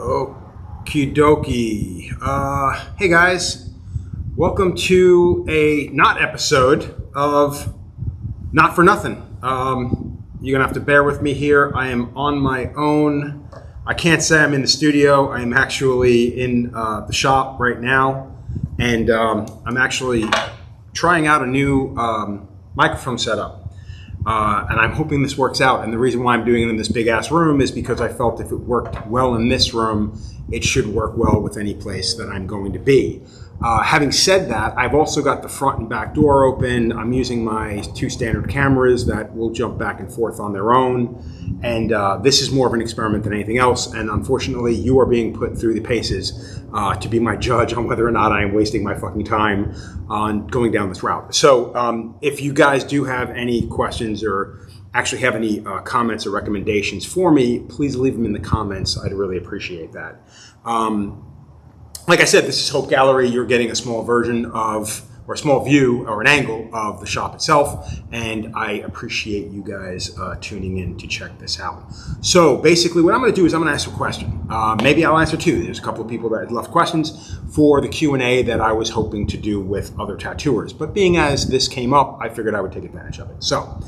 Okie dokie. Hey guys, welcome to a not episode of Not for Nothing. You're gonna have to bear with me here. I am on my own. I can't say I'm in the studio. I am actually in the shop right now, and I'm actually trying out a new microphone setup. And I'm hoping this works out. And the reason why I'm doing it in this big ass room is because I felt if it worked well in this room, it should work well with any place that I'm going to be. Having said that, I've also got the front and back door open. I'm using my two standard cameras that will jump back and forth on their own. And this is more of an experiment than anything else. And unfortunately, you are being put through the paces to be my judge on whether or not I am wasting my fucking time on going down this route. So if you guys do have any questions or actually have any comments or recommendations for me, please leave them in the comments. I'd really appreciate that. Like I said, this is Hope Gallery. You're getting a small version of, or a small view or an angle of the shop itself, and I appreciate you guys tuning in to check this out. So basically what I'm going to do is I'm going to ask a question. Maybe I'll answer two. There's a couple of people that had left questions for the Q&A that I was hoping to do with other tattooers, but being as this came up, I figured I would take advantage of it. So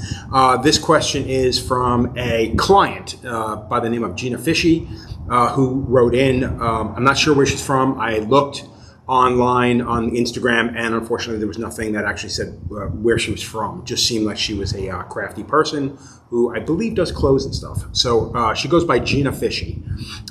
this question is from a client by the name of Gina Fishy, who wrote in. I'm not sure where she's from. I looked online on Instagram, and unfortunately there was nothing that actually said where she was from. It just seemed like she was a crafty person who I believe does clothes and stuff. So she goes by Gina Fishy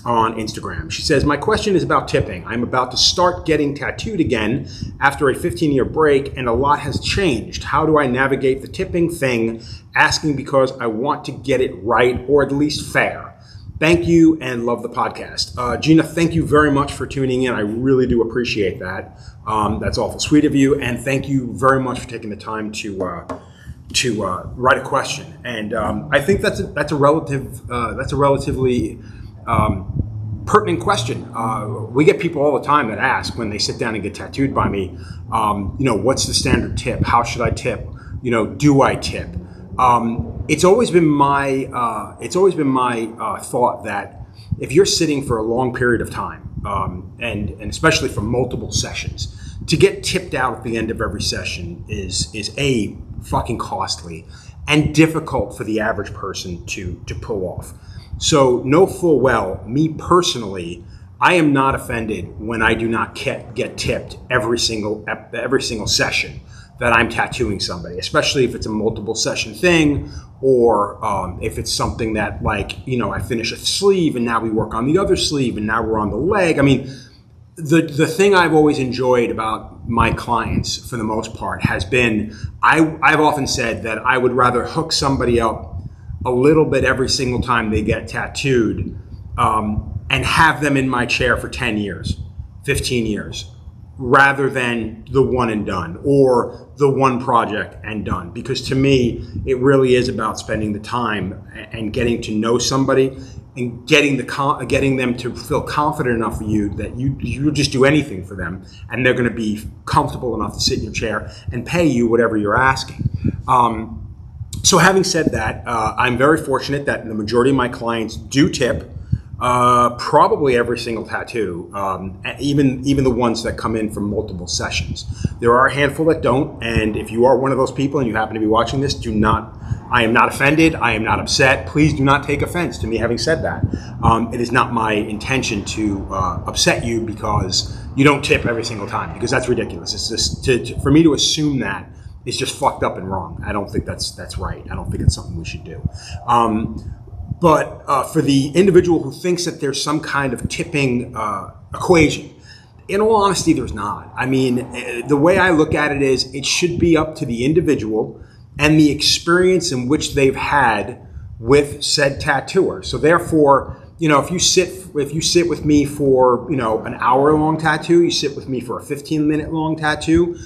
on Instagram. She says, my question is about tipping. I'm about to start getting tattooed again after a 15-year break, and a lot has changed. How do I navigate the tipping thing? Asking because I want to get it right, or at least fair. Thank you and love the podcast. Gina, thank you very much for tuning in. I really do appreciate that. That's awful sweet of you. And thank you very much for taking the time to write a question. And I think that's a relatively pertinent question. We get people all the time that ask when they sit down and get tattooed by me, what's the standard tip? How should I tip? Do I tip? It's always been my thought that if you're sitting for a long period of time, and especially for multiple sessions, to get tipped out at the end of every session is a fucking costly and difficult for the average person to pull off. So know full well, me personally, I am not offended when I do not get tipped every single session that I'm tattooing somebody, especially if it's a multiple session thing, or if it's something that I finish a sleeve and now we work on the other sleeve and now we're on the leg. I mean, the thing I've always enjoyed about my clients for the most part has been, I've often said that I would rather hook somebody up a little bit every single time they get tattooed and have them in my chair for 10 years, 15 years, rather than the one and done or the one project and done. Because to me, it really is about spending the time and getting to know somebody and getting them to feel confident enough for you that you'll just do anything for them, and they're going to be comfortable enough to sit in your chair and pay you whatever you're asking. So having said that, I'm very fortunate that the majority of my clients do tip. Probably every single tattoo, even the ones that come in from multiple sessions. There are a handful that don't, and if you are one of those people and you happen to be watching this, I am not offended, I am not upset. Please do not take offense to me having said that. It is not my intention to upset you because you don't tip every single time, because that's ridiculous. It's just for me to assume that is just fucked up and wrong. I don't think that's right. I don't think it's something we should do. But for the individual who thinks that there's some kind of tipping equation, in all honesty, there's not. I mean, the way I look at it is it should be up to the individual and the experience in which they've had with said tattooer. So therefore, if you sit with me for, an hour-long tattoo, you sit with me for a 15-minute-long tattoo,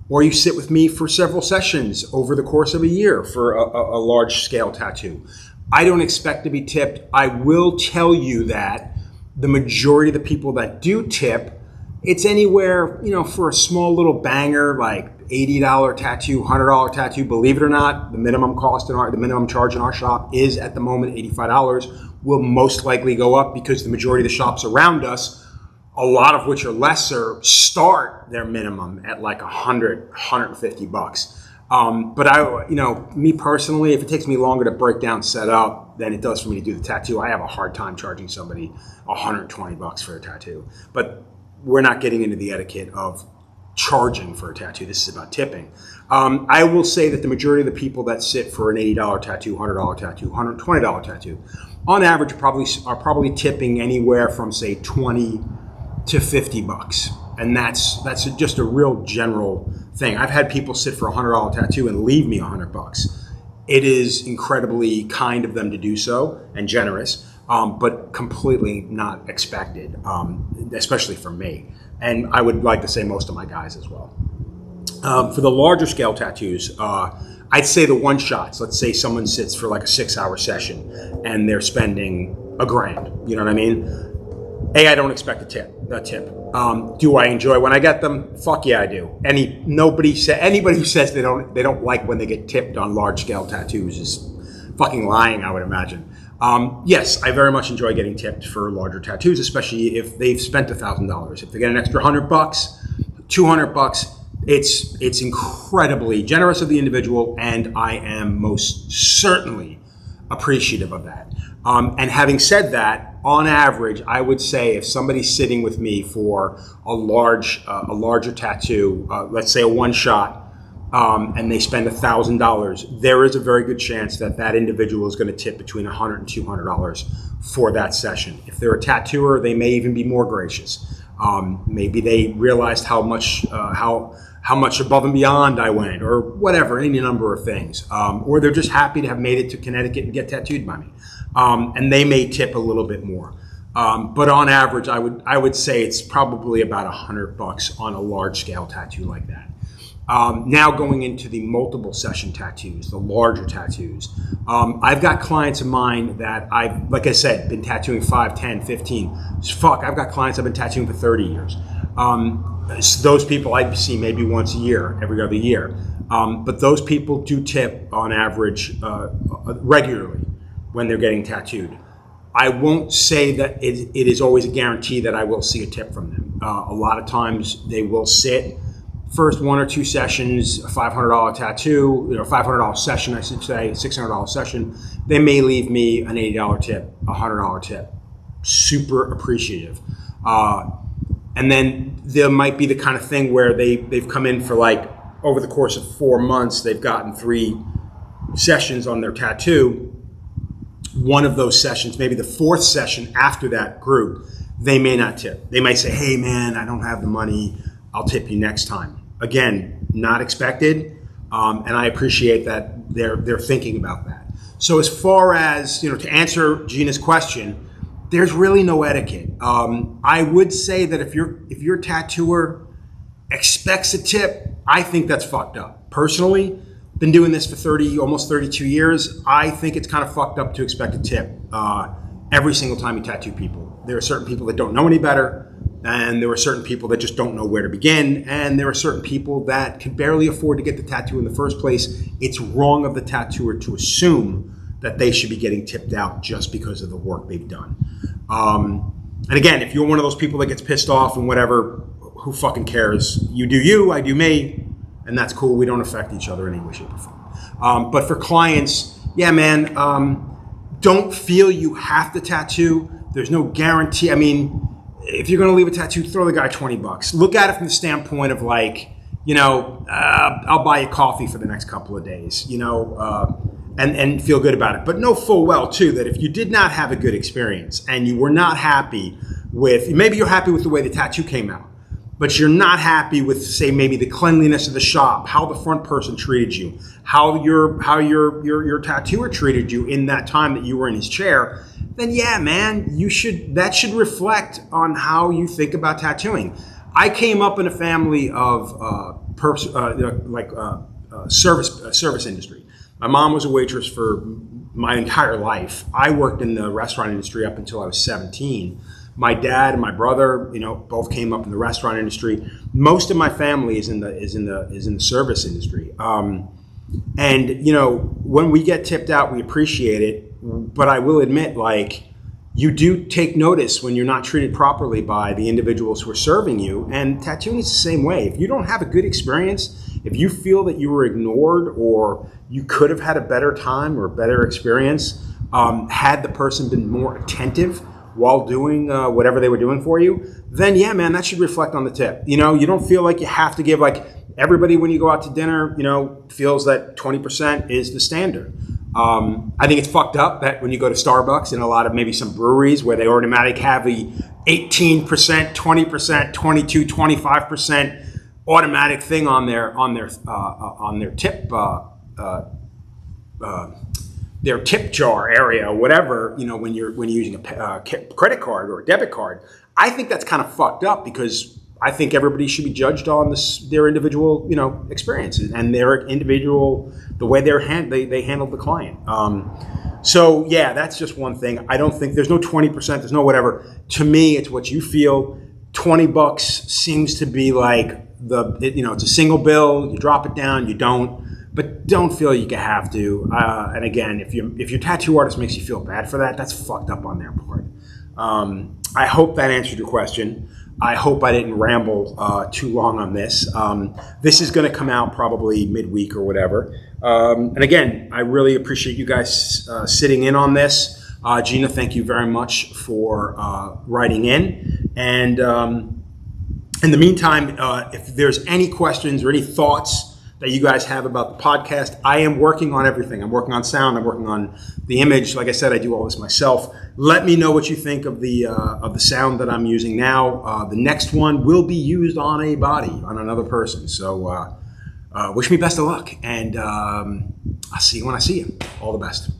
or you sit with me for several sessions over the course of a year for a large-scale tattoo, I don't expect to be tipped. I will tell you that the majority of the people that do tip, it's anywhere, for a small little banger, like $80 tattoo, $100 tattoo. Believe it or not, the minimum charge in our shop is at the moment $85. Will most likely go up because the majority of the shops around us, a lot of which are lesser, start their minimum at like $100, $150. But me personally, if it takes me longer to break down, set up than it does for me to do the tattoo, I have a hard time charging somebody $120 for a tattoo. But we're not getting into the etiquette of charging for a tattoo. This is about tipping. I will say that the majority of the people that sit for an $80 tattoo, $100 tattoo, $120 tattoo, on average are probably tipping anywhere from say $20 to $50. And that's just a real general thing. I've had people sit for a $100 tattoo and leave me $100. It is incredibly kind of them to do so and generous, but completely not expected, especially from me. And I would like to say most of my guys as well. For the larger scale tattoos, I'd say the one shots. Let's say someone sits for like a 6-hour session and they're spending $1,000. You know what I mean? I don't expect a tip. Do I enjoy when I get them? Fuck yeah, I do. Anybody who says they don't like when they get tipped on large scale tattoos is fucking lying, I would imagine. Yes, I very much enjoy getting tipped for larger tattoos, especially if they've spent $1,000. If they get an extra $100, $200, it's incredibly generous of the individual, and I am most certainly appreciative of that. And having said that, on average, I would say if somebody's sitting with me for a larger tattoo, let's say a one shot, and they spend $1,000, there is a very good chance that individual is going to tip between $100 and $200 for that session. If they're a tattooer, they may even be more gracious. Maybe they realized how much above and beyond I went, or whatever, any number of things. Or they're just happy to have made it to Connecticut and get tattooed by me. And they may tip a little bit more. But on average, I would say it's probably about $100 on a large scale tattoo like that. Now going into the multiple session tattoos, the larger tattoos, I've got clients of mine that I've, like I said, been tattooing 5, 10, 15. I've got clients I've been tattooing for 30 years. Those people I see maybe once a year, every other year. But those people do tip on average regularly when they're getting tattooed. I won't say that it is always a guarantee that I will see a tip from them. A lot of times they will sit first 1 or 2 sessions, a $500 tattoo, $500 session, I should say, $600 session. They may leave me an $80 tip, a $100 tip. Super appreciative. And then there might be the kind of thing where they've come in for like, over the course of 4 months, they've gotten 3 sessions on their tattoo. One of those sessions, maybe the 4th session after that group, they may not tip. They might say, hey man, I don't have the money, I'll tip you next time. Again, not expected, and I appreciate that they're thinking about that. So as far as, to answer Gina's question, there's really no etiquette. I would say that if your tattooer expects a tip, I think that's fucked up. Personally, been doing this for almost 32 years. I think it's kind of fucked up to expect a tip every single time you tattoo people. There are certain people that don't know any better, and there are certain people that just don't know where to begin, and there are certain people that can barely afford to get the tattoo in the first place. It's wrong of the tattooer to assume that they should be getting tipped out just because of the work they've done. And again, if you're one of those people that gets pissed off and whatever, who fucking cares? You do you, I do me, and that's cool. We don't affect each other in any way, shape, or form. But for clients, yeah, man, don't feel you have to tattoo. There's no guarantee. I mean, if you're going to leave a tattoo, throw the guy $20. Look at it from the standpoint of like, I'll buy you coffee for the next couple of days, and feel good about it. But know full well, too, that if you did not have a good experience and you were not happy with, maybe you're happy with the way the tattoo came out, but you're not happy with, say, maybe the cleanliness of the shop, how the front person treated you, how your tattooer treated you in that time that you were in his chair, then yeah, man, that should reflect on how you think about tattooing. I came up in a family of service industry. My mom was a waitress for my entire life. I worked in the restaurant industry up until I was 17. My dad and my brother, both came up in the restaurant industry. Most of my family is in the service industry. And when we get tipped out, we appreciate it. But I will admit, you do take notice when you're not treated properly by the individuals who are serving you. And tattooing is the same way. If you don't have a good experience, if you feel that you were ignored or you could have had a better time or a better experience, had the person been more attentive while doing whatever they were doing for you, then yeah, man, that should reflect on the tip. You don't feel like you have to give, everybody when you go out to dinner, feels that 20% is the standard. I think it's fucked up that when you go to Starbucks and a lot of maybe some breweries where they automatically have the 18%, 20%, 22, 25% automatic thing on their tip their tip jar area, whatever, when you're using a credit card or a debit card. I think that's kind of fucked up because I think everybody should be judged on their individual, experiences and their individual, the way they handled the client. So yeah, that's just one thing. I don't think there's no 20%, there's no whatever. To me, it's what you feel. $20 seems to be it's a single bill. You drop it down, you don't. But don't feel you have to. And again, if your tattoo artist makes you feel bad for that, that's fucked up on their part. I hope that answered your question. I hope I didn't ramble too long on this. This is going to come out probably midweek or whatever. And again, I really appreciate you guys sitting in on this. Gina, thank you very much for writing in. And in the meantime, if there's any questions or any thoughts that you guys have about the podcast, I am working on everything. I'm working on sound. I'm working on the image. Like I said, I do all this myself. Let me know what you think of the sound that I'm using now. The next one will be used on a body, on another person. So wish me best of luck, and I'll see you when I see you. All the best.